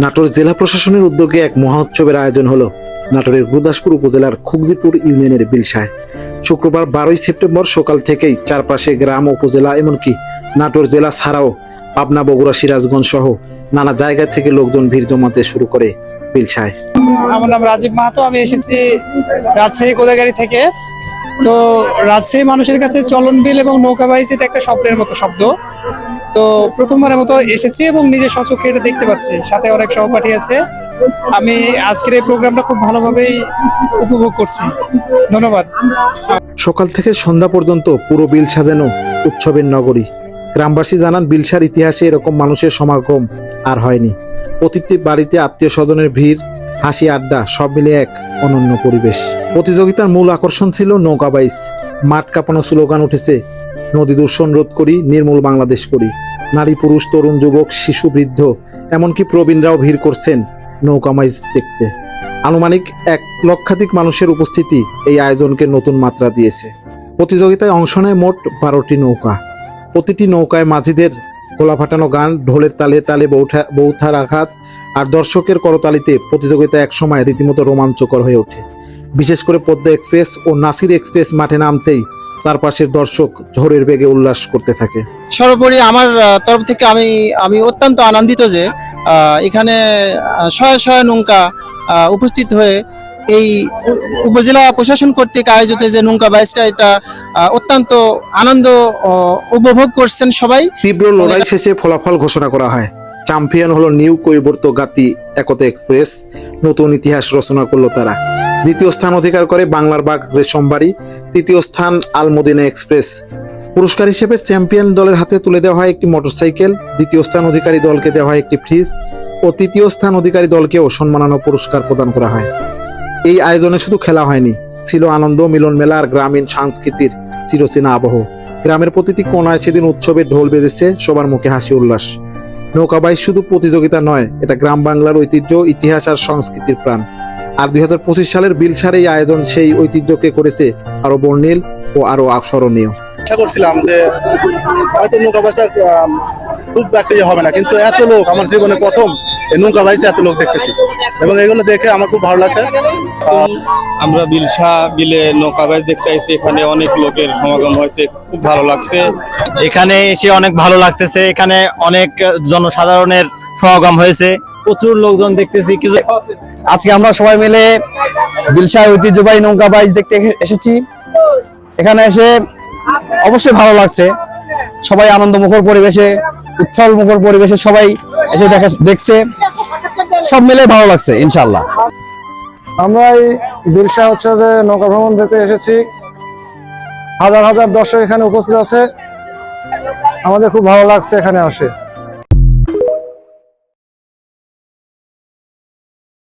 নাটোর জেলা প্রশাসনের উদ্যোগে এক মহোৎসবের আয়োজন হলো নাটোরের গুরুদাসপুর উপজেলার খুকজিপুর ইউনিয়নের বিলসায়। শুক্রবার 12 সেপ্টেম্বর সকাল থেকেই চারপাশে গ্রাম, উপজেলা এমনকি নাটোর জেলা ছাড়াও পাবনা, বগুড়া, সিরাজগঞ্জ সহ নানা জায়গা থেকে লোকজন ভিড় জমাতে শুরু করে বিলসায়। আমার নাম রাজীব মাহাতো, আমি এসেছি রাজশাহী কোদাগাড়ি থেকে। তো রাজশাহী মানুষের কাছে চলন বিল এবং নৌকা বাইচ এটা একটা স্বপ্নের মতো শব্দ। তো প্রথমবারের মতো এসেছি এবং নিজের স্বচক্ষে এটা দেখতে পাচ্ছি, সাথে অনেক সহপাঠী আছে। আমি আজকের এই প্রোগ্রামটা খুব ভালোভাবেই উপভোগ করছি। ধন্যবাদ। সকাল থেকে সন্ধ্যা পর্যন্ত পুরো বিল সাজানো উৎসবের নগরী। গ্রামবাসী জানান, বিলসার ইতিহাসে এরকম মানুষের সমাগম আর হয়নি। প্রতিটি বাড়িতে আত্মীয় স্বজনের ভিড়, হাসি, আড্ডা সব মিলে এক অনন্য পরিবেশ। প্রতিযোগিতার মূল আকর্ষণ ছিল নৌকা বাইচ। মাঠ কাঁপানো স্লোগান উঠেছে, নদী দূষণ রোধ করি, নির্মূল বাংলাদেশ করি। নারী, পুরুষ, তরুণ, যুবক, শিশু, বৃদ্ধ এমনকি প্রবীণরাও ভিড় করছেন নৌকা বাইচ দেখতে। আনুমানিক 1 লক্ষাধিক মানুষের উপস্থিতি এই আয়োজনকে নতুন মাত্রা দিয়েছে। প্রতিযোগিতায় অংশ নেয় মোট 12টি নৌকা। প্রতিটি নৌকায় মাঝিদের গলা ফাটানো গান, ঢোলের তালে তালে বৌথার আঘাত আর দর্শকের করতালিতে প্রতিযোগিতা একসময় রীতিমতো রোমাঞ্চকর হয়ে ওঠে। বিশেষ করে পদ্মা এক্সপ্রেস ও নাসির এক্সপ্রেস মাঠে নামতেই চারপাশের দর্শক ঝড়ের বেগে উল্লাস করতে থাকে। সর্বোপরি আমার তরফ থেকে আমি অত্যন্ত আনন্দিত যে এখানে শয়ে শয়ে নৌকা উপস্থিত হয়ে এই উপজেলা প্রশাসন কর্তৃক আয়োজিত যে নৌকা বাইচটা, এটা অত্যন্ত আনন্দ উপভোগ করছেন সবাই। তীব্র লড়াই শেষে ফলাফল ঘোষণা করা হয়। চ্যাম্পিয়ন হলো নিউ কৈবর্ত গাতি একতা এক্সপ্রেস। নতুন ইতিহাস রচনা করলো তারা। দ্বিতীয় স্থান অধিকার করে বাংলার বাগ রেশমবাড়ি। তৃতীয় স্থান আলমদিনা এক্সপ্রেস। পুরস্কার হিসেবে চ্যাম্পিয়ন দলের হাতে তুলে দেওয়া হয় একটি মোটরসাইকেল, দ্বিতীয় স্থান অধিকারী দলকে দেওয়া হয় একটি ফ্রিজ ও তৃতীয় স্থান অধিকারী দলকেও সম্মাননা পুরস্কার প্রদান করা হয়। এই আয়োজনে শুধু খেলা হয়নি, ছিল আনন্দ, মিলন মেলা আর গ্রামীণ সংস্কৃতির চিরচেনা আবহ। গ্রামের প্রতিটি কোনায় সেদিন উৎসবের ঢোল বেজেছে, সবার মুখে হাসি উল্লাস। নৌকা বাইচ শুধু প্রতিযোগিতা নয়, এটা গ্রাম বাংলার ঐতিহ্য, ইতিহাস আর সংস্কৃতির প্রাণ। আর 2025 সালের বিলসার এই আয়োজন সেই ঐতিহ্যকে করেছে আরো বর্ণিল ও আরো স্মরণীয়। আশা করছিলাম যে হয়তো নৌকা বাইচটা খুব একটা হবে না, কিন্তু এত লোক, আমার জীবনে প্রথম এই নৌকা বাইচে এত লোক দেখতেছি এবং এগুলো দেখে আমার খুব ভালো লাগছে। আমরা বিলসা বিলে নৌকা বাইচ দেখতে এসেছি, এখানে অনেক লোকের সমাগম হয়েছে, খুব ভালো লাগছে। এখানে এসে অনেক ভালো লাগতেছে। এখানে অনেক জনসাধারণের সমাগম হয়েছে, প্রচুর লোকজন দেখতেছি। কিছু আজকে আমরা সবাই মিলে বিলসার ঐতিহ্যবাহী নৌকা বাইচ দেখতে এসেছি। এখানে এসে অবশ্যই ভালো লাগছে। সবাই আনন্দমুখর পরিবেশে, উৎফল মুখর পরিবেশে সবাই এসে দেখছে, সব মিলে ভালো লাগছে ইনশাল্লাহ। আমরা এই বিলসা হচ্ছে যে নৌকা ভ্রমণ দেখতে এসেছি। হাজার হাজার দর্শক এখানে উপস্থিত আছে, আমাদের খুব ভালো লাগছে এখানে আসে।